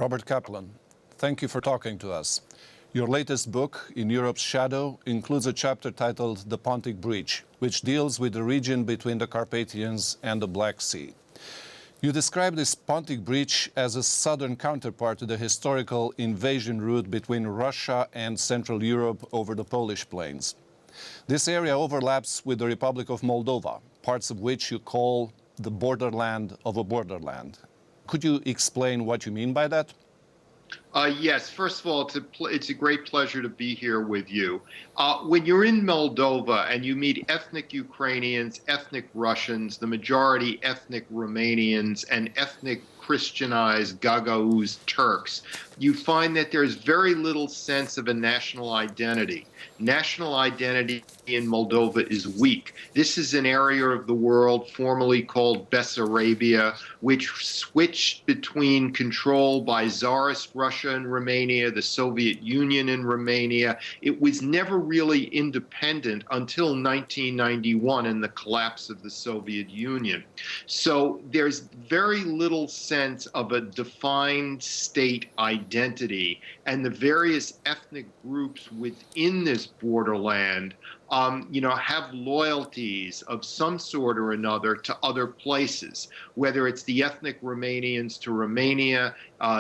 Robert Kaplan, thank you for talking to us. Your latest book, In Europe's Shadow, includes a chapter titled The Pontic Breach, which deals with the region between the Carpathians and the Black Sea. You describe this Pontic Breach as a southern counterpart to the historical invasion route between Russia and Central Europe over the Polish plains. This area overlaps with the Republic of Moldova, parts of which you call the borderland of a borderland. Could you explain what you mean by that? Yes. First of all, it's a great pleasure to be here with you. When you're in Moldova and you meet ethnic Ukrainians, ethnic Russians, the majority ethnic Romanians, and ethnic Christianized Gagauz Turks, you find that there's very little sense of a national identity. National identity in Moldova is weak. This is an area of the world formerly called Bessarabia, which switched between control by Tsarist Russia and Romania, the Soviet Union and Romania. It was never really independent until 1991 and the collapse of the Soviet Union. So there's very little sense of a defined state identity, and the various ethnic groups within this borderland have loyalties of some sort or another to other places, whether it's the ethnic Romanians to Romania,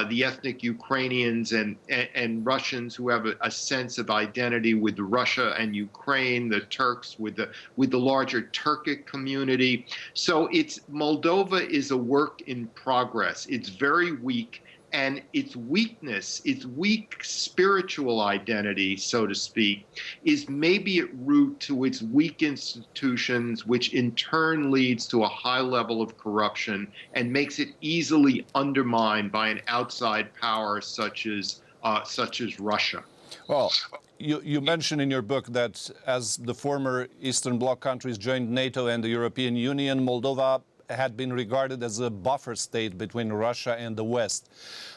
the ethnic Ukrainians and Russians who have a sense of identity with Russia and Ukraine, the Turks with the larger Turkic community. So Moldova is a work in progress. It's very weak. And its weakness, its weak spiritual identity, so to speak, is maybe at root to its weak institutions, which in turn leads to a high level of corruption and makes it easily undermined by an outside power such as Russia. Well, you mentioned in your book that as the former Eastern Bloc countries joined NATO and the European Union, Moldova had been regarded as a buffer state between Russia and the West.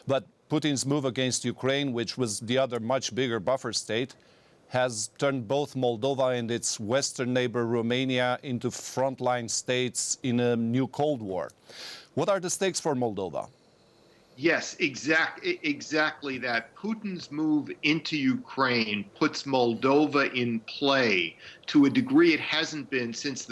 But Putin's move against Ukraine, which was the other much bigger buffer state, has turned both Moldova and its western neighbor Romania into frontline states in a new Cold War. What are the stakes for Moldova? Yes, exactly that. Putin's move into Ukraine puts Moldova in play to a degree it hasn't been since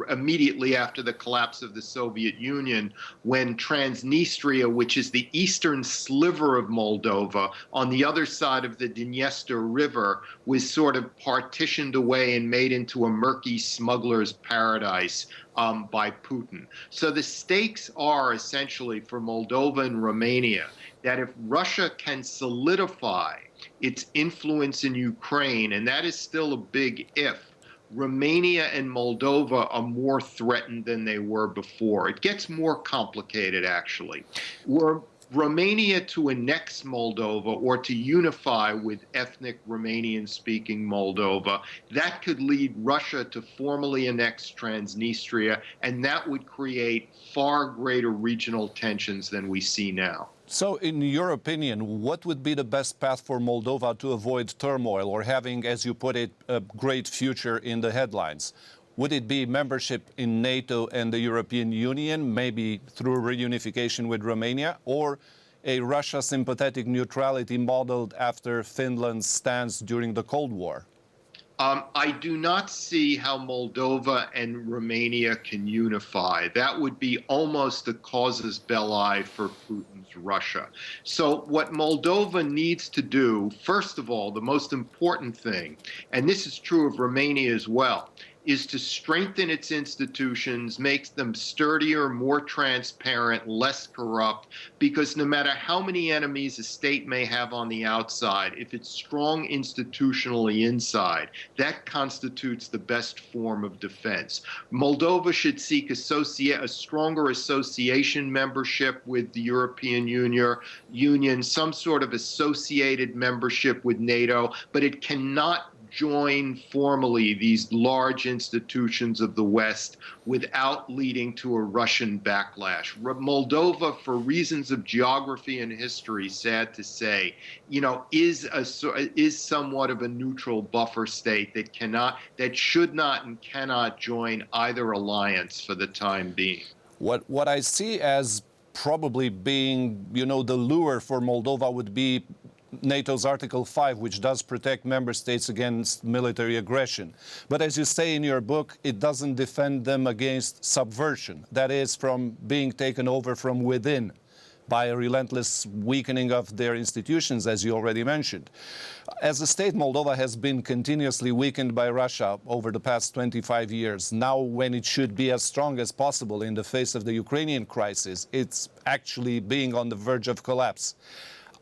immediately after the collapse of the Soviet Union, when Transnistria, which is the eastern sliver of Moldova on the other side of the Dniester River, was sort of partitioned away and made into a murky smuggler's paradise by Putin. So the stakes are essentially for Moldova and Romania that if Russia can solidify its influence in Ukraine, and that is still a big if, Romania and Moldova are more threatened than they were before. It gets more complicated, actually. Were Romania to annex Moldova or to unify with ethnic Romanian-speaking Moldova, that could lead Russia to formally annex Transnistria, and that would create far greater regional tensions than we see now. So, in your opinion, what would be the best path for Moldova to avoid turmoil or having, as you put it, a great future in the headlines? Would it be membership in NATO and the European Union, maybe through reunification with Romania, or a Russia-sympathetic neutrality modeled after Finland's stance during the Cold War? I do not see how Moldova and Romania can unify. That would be almost the casus belli for Putin's Russia. So what Moldova needs to do, first of all, the most important thing, and this is true of Romania as well, is to strengthen its institutions, makes them sturdier, more transparent, less corrupt, because no matter how many enemies a state may have on the outside, if it's strong institutionally inside, that constitutes the best form of defense. Moldova should seek a stronger association membership with the European Union, some sort of associated membership with NATO, but it cannot join formally these large institutions of the West without leading to a Russian backlash. Moldova, for reasons of geography and history, sad to say, is somewhat of a neutral buffer state that should not and cannot join either alliance for the time being. What I see as probably being, the lure for Moldova would be NATO's Article 5, which does protect member states against military aggression. But as you say in your book, it doesn't defend them against subversion, that is, from being taken over from within by a relentless weakening of their institutions, as you already mentioned. As a state, Moldova has been continuously weakened by Russia over the past 25 years. Now, when it should be as strong as possible in the face of the Ukrainian crisis, it's actually being on the verge of collapse.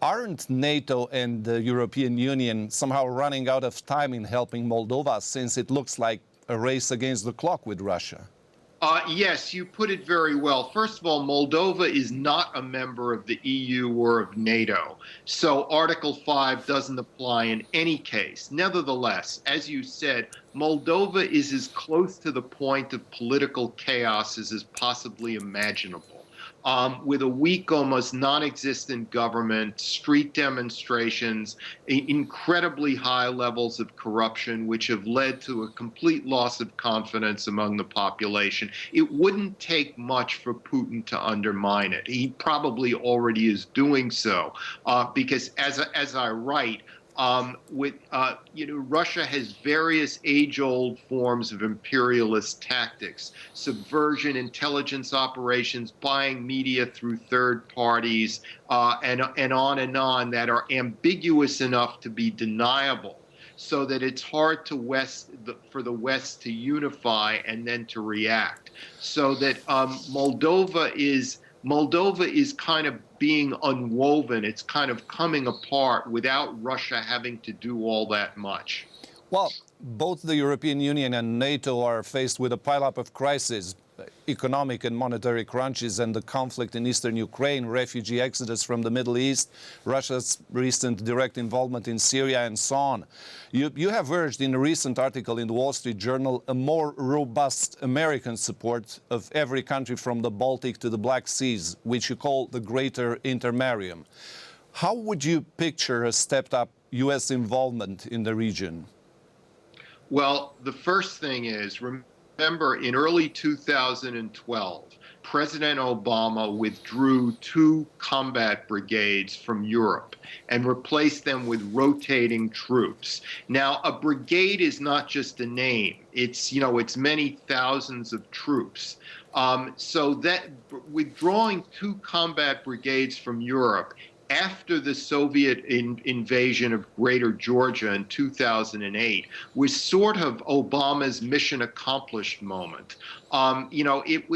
Aren't NATO and the European Union somehow running out of time in helping Moldova, since it looks like a race against the clock with Russia? Yes, you put it very well. First of all, Moldova is not a member of the EU or of NATO, so Article 5 doesn't apply in any case. Nevertheless, as you said, Moldova is as close to the point of political chaos as is possibly imaginable. With a weak, almost non-existent government, street demonstrations, incredibly high levels of corruption, which have led to a complete loss of confidence among the population. It wouldn't take much for Putin to undermine it. He probably already is doing so, because as I write, Russia has various age-old forms of imperialist tactics: subversion, intelligence operations, buying media through third parties, and on, that are ambiguous enough to be deniable, so that it's hard for the West to unify and then to react. So that Moldova is kind of being unwoven. It's kind of coming apart without Russia having to do all that much. Well, both the European Union and NATO are faced with a pileup of crises, economic and monetary crunches, and the conflict in eastern Ukraine, refugee exodus from the Middle East, Russia's recent direct involvement in Syria, and so on. You have urged in a recent article in the Wall Street Journal a more robust American support of every country from the Baltic to the Black Seas, which you call the Greater Intermarium. How would you picture a stepped-up U.S. involvement in the region? Well, the first thing is, remember, in early 2012, President Obama withdrew 2 combat brigades from Europe and replaced them with rotating troops. Now, a brigade is not just a name. It's many thousands of troops. So that withdrawing 2 combat brigades from Europe after the Soviet invasion of Greater Georgia in 2008 was sort of Obama's mission accomplished moment. It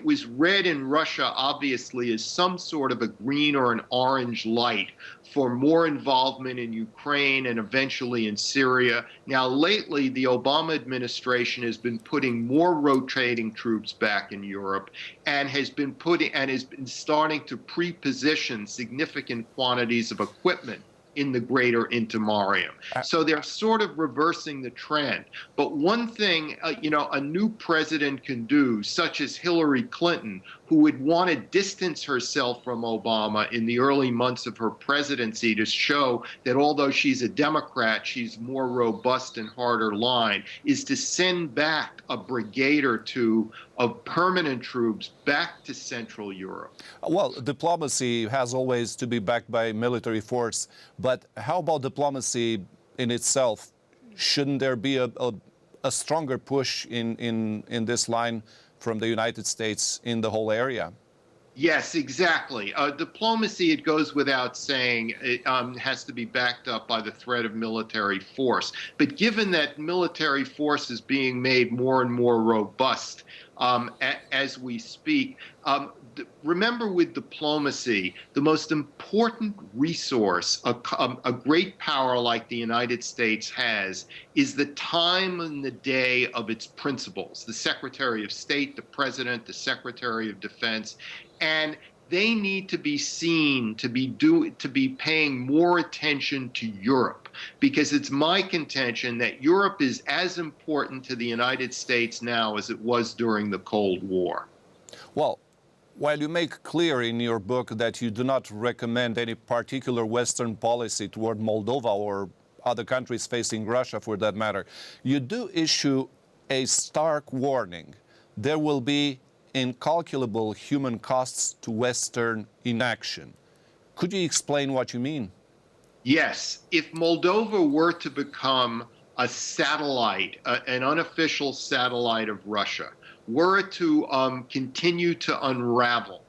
was read in Russia, obviously, as some sort of a green or an orange light for more involvement in Ukraine and eventually in Syria. Now, lately, the Obama administration has been putting more rotating troops back in Europe and has been starting to pre-position significant quantities of equipment in the Greater Intermarium. So they're sort of reversing the trend. But one thing, a new president can do, such as Hillary Clinton, who would want to distance herself from Obama in the early months of her presidency to show that although she's a Democrat, she's more robust and harder line, is to send back a brigade or 2 of permanent troops back to Central Europe. Well, diplomacy has always to be backed by military force, but how about diplomacy in itself? Shouldn't there be a stronger push in this line from the United States in the whole area? Yes, exactly. Diplomacy, it goes without saying, it has to be backed up by the threat of military force. But given that military force is being made more and more robust as we speak, remember, with diplomacy, the most important resource a great power like the United States has is the time and the day of its principals: the Secretary of State, the President, the Secretary of Defense. And they need to be seen to be paying more attention to Europe, because it's my contention that Europe is as important to the United States now as it was during the Cold War. Well, while you make clear in your book that you do not recommend any particular Western policy toward Moldova or other countries facing Russia for that matter, you do issue a stark warning. There will be incalculable human costs to Western inaction. Could you explain what you mean? Yes, if Moldova were to become a satellite, an unofficial satellite of Russia, were it to continue to unravel,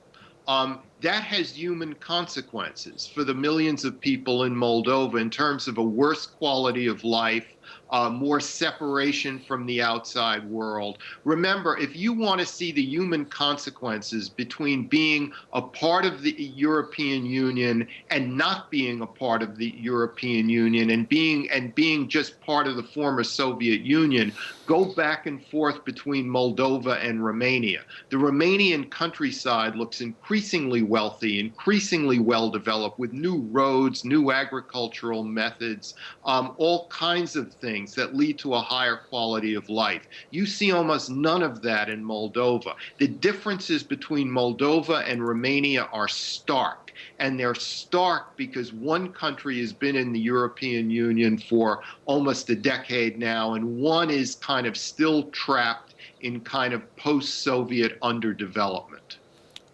that has human consequences for the millions of people in Moldova in terms of a worse quality of life, more separation from the outside world. Remember, if you want to see the human consequences between being a part of the European Union and not being a part of the European Union and being just part of the former Soviet Union, go back and forth between Moldova and Romania. The Romanian countryside looks increasingly wealthy, increasingly well developed with new roads, new agricultural methods, all kinds of things that lead to a higher quality of life. You see almost none of that in Moldova. The differences between Moldova and Romania are stark. And they're stark because one country has been in the European Union for almost a decade now, and one is kind of still trapped in kind of post-Soviet underdevelopment.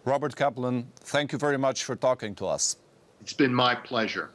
Robert Kaplan, thank you very much for talking to us. It's been my pleasure.